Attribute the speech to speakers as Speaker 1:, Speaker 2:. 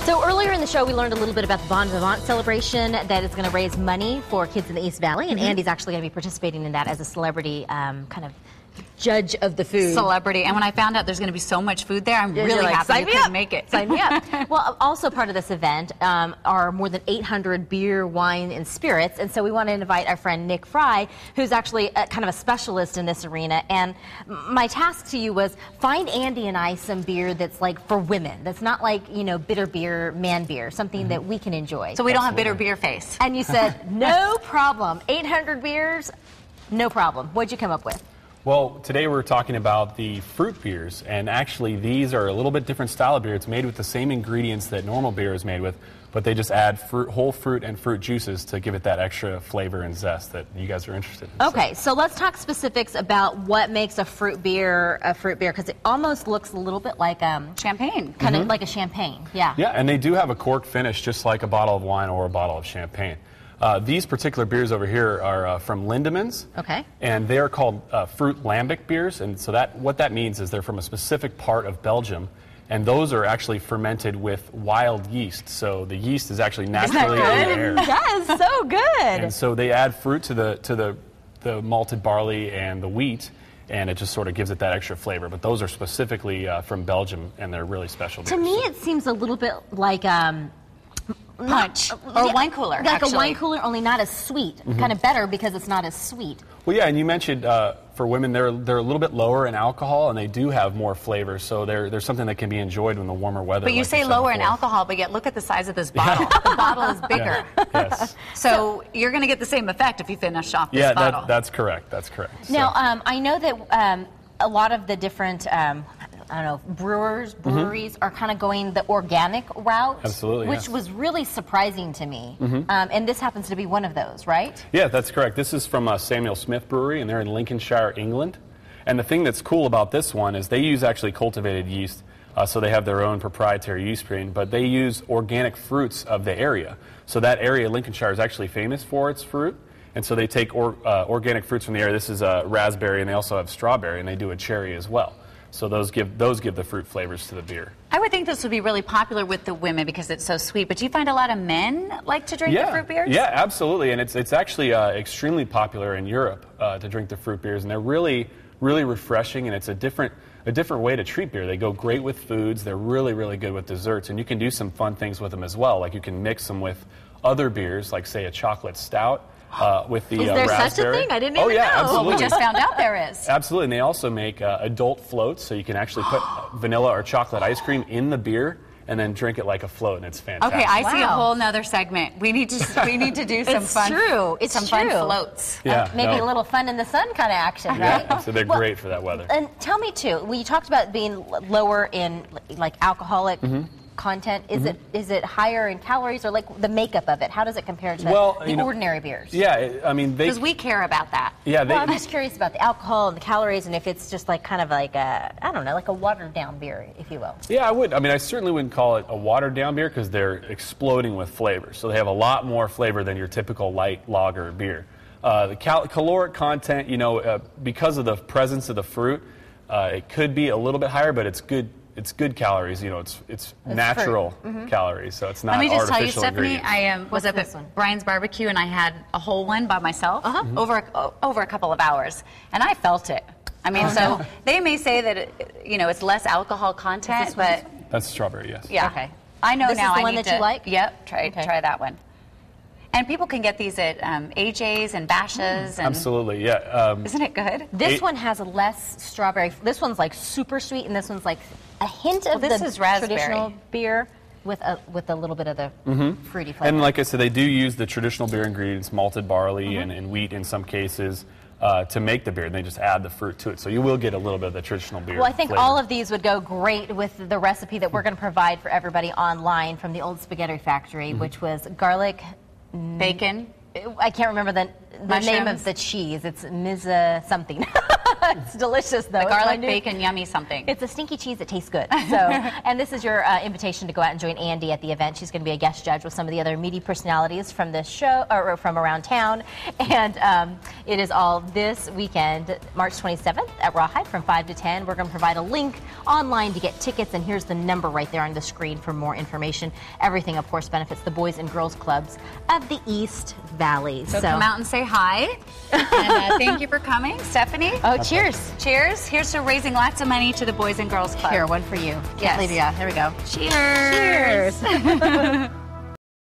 Speaker 1: So earlier in the show, we learned a little bit about the Bon Vivant celebration that is going to raise money for kids in the East Valley, and Andy's actually going to be participating in that as a celebrity kind of judge of the food.
Speaker 2: Celebrity. And when I found out there's going to be so much food there, I'm really happy you couldn't make it.
Speaker 1: Sign me up. Well, also part of this event are more than 800 beer, wine, and spirits. And so we want to invite our friend Nick Fry, who's actually kind of a specialist in this arena. And my task to you was find Andy and I some beer that's like for women. That's not like, you know, bitter beer, man beer, something that we can enjoy.
Speaker 2: So we don't have bitter beer face.
Speaker 1: And you said, no problem. 800 beers, no problem. What'd you come up with?
Speaker 3: Well, today we're talking about the fruit beers, and actually these are a little bit different style of beer. It's made with the same ingredients that normal beer is made with, but they just add whole fruit and fruit juices to give it that extra flavor and zest that you guys are interested in.
Speaker 1: Okay, so let's talk specifics about what makes a fruit beer, because it almost looks a little bit like
Speaker 2: champagne.
Speaker 1: Kind of like a champagne, yeah.
Speaker 3: Yeah, and they do have a cork finish just like a bottle of wine or a bottle of champagne. These particular beers over here are from Lindemans.
Speaker 1: Okay.
Speaker 3: And they are called fruit lambic beers, and so what that means is they're from a specific part of Belgium, and those are actually fermented with wild yeast. So the yeast is actually naturally in the air.
Speaker 1: That is so good.
Speaker 3: And so they add fruit to the malted barley and the wheat, and it just sort of gives it that extra flavor. But those are specifically from Belgium, and they're really special beers.
Speaker 1: To me, it seems a little bit like
Speaker 2: punch or wine cooler,
Speaker 1: like actually. A wine cooler, only not as sweet. Kind of better because it's not as sweet.
Speaker 3: Well, yeah, and you mentioned for women they're a little bit lower in alcohol, and they do have more flavor. So there's something that can be enjoyed in the warmer weather.
Speaker 2: But you say lower in alcohol, but yet look at the size of this bottle. The bottle is bigger.
Speaker 3: Yeah. Yes.
Speaker 2: So you're going to get the same effect if you finish off this bottle.
Speaker 3: Yeah, that's correct. That's correct.
Speaker 1: Now, I know that a lot of the different I don't know, breweries are kind of going the organic route.
Speaker 3: Absolutely,
Speaker 1: which was really surprising to me. And this happens to be one of those, right?
Speaker 3: Yeah, that's correct. This is from Samuel Smith Brewery, and they're in Lincolnshire, England. And the thing that's cool about this one is they use actually cultivated yeast, so they have their own proprietary yeast strain, but they use organic fruits of the area. So that area, Lincolnshire, is actually famous for its fruit. And so they take organic fruits from the area. This is raspberry, and they also have strawberry, and they do a cherry as well. So those give the fruit flavors to the beer.
Speaker 2: I would think this would be really popular with the women because it's so sweet. But do you find a lot of men like to drink the fruit beers?
Speaker 3: Yeah, absolutely. And it's actually extremely popular in Europe to drink the fruit beers, and they're really, really refreshing. And it's a different way to treat beer. They go great with foods. They're really, really good with desserts, and you can do some fun things with them as well. Like you can mix them with other beers, like say a chocolate stout. With the
Speaker 1: Is there
Speaker 3: raspberry.
Speaker 1: such a thing? I didn't even know.
Speaker 3: Absolutely.
Speaker 2: We just found out there is.
Speaker 3: Absolutely, and they also make adult floats, so you can actually put vanilla or chocolate ice cream in the beer and then drink it like a float, and it's fantastic.
Speaker 2: Okay, I see a whole nother segment. We need to do some fun.
Speaker 1: It's true.
Speaker 2: Fun floats.
Speaker 3: Yeah,
Speaker 1: maybe a little fun in the sun kind of action, right?
Speaker 3: Yeah, so they're great for that weather.
Speaker 1: And tell me too, when you talked about being lower in like alcoholic content, is it higher in calories, or like the makeup of it? How does it compare to the ordinary beers?
Speaker 3: Yeah, I mean,
Speaker 2: because we care about that.
Speaker 3: Yeah,
Speaker 1: I'm just curious about the alcohol and the calories, and if it's just like kind of like a, I don't know, like a watered down beer, if you will.
Speaker 3: Yeah, I would. I mean, I certainly wouldn't call it a watered down beer because they're exploding with flavor. So they have a lot more flavor than your typical light lager beer. The caloric content, because of the presence of the fruit, it could be a little bit higher, but it's good. It's good calories, it's natural calories, so it's not artificial.
Speaker 2: Let me just tell you, Stephanie, I was up at Brian's Barbecue, and I had a whole one by myself over a couple of hours, and I felt it. I mean, they may say that it's less alcohol content, but
Speaker 3: that's strawberry, yes.
Speaker 2: Yeah.
Speaker 1: Okay.
Speaker 2: I know
Speaker 1: this
Speaker 2: now.
Speaker 1: Is the one that you like?
Speaker 2: Yep. Try that one. And people can get these at AJ's and Bashas'. And
Speaker 3: absolutely, yeah.
Speaker 2: Isn't it good?
Speaker 1: This one has less strawberry. This one's like super sweet, and this one's like a hint of
Speaker 2: this is raspberry.
Speaker 1: Traditional beer with a little bit of the fruity flavor.
Speaker 3: And like I said, they do use the traditional beer ingredients, malted barley and wheat in some cases, to make the beer, and they just add the fruit to it. So you will get a little bit of the traditional beer
Speaker 1: Well, I think
Speaker 3: flavor.
Speaker 1: all of these would go great with the recipe that we're going to provide for everybody online from the Old Spaghetti Factory, which was garlic...
Speaker 2: Bacon.
Speaker 1: I can't remember the name of the cheese. It's Miz something. It's delicious, though.
Speaker 2: The garlic bacon yummy something.
Speaker 1: It's a stinky cheese that tastes good. So, and this is your invitation to go out and join Andy at the event. She's going to be a guest judge with some of the other meaty personalities from this show, or from around town. And it is all this weekend, March 27th at Rawhide from 5 to 10. We're going to provide a link online to get tickets, and here's the number right there on the screen for more information. Everything, of course, benefits the Boys and Girls Clubs of the East Valley.
Speaker 2: So come out and say hi. And thank you for coming, Stephanie.
Speaker 1: Oh, cheers.
Speaker 2: Cheers. Here's to raising lots of money to the Boys and Girls Club.
Speaker 1: Here, one for you. Can't leave you out. Here we go.
Speaker 2: Cheers.
Speaker 1: Cheers.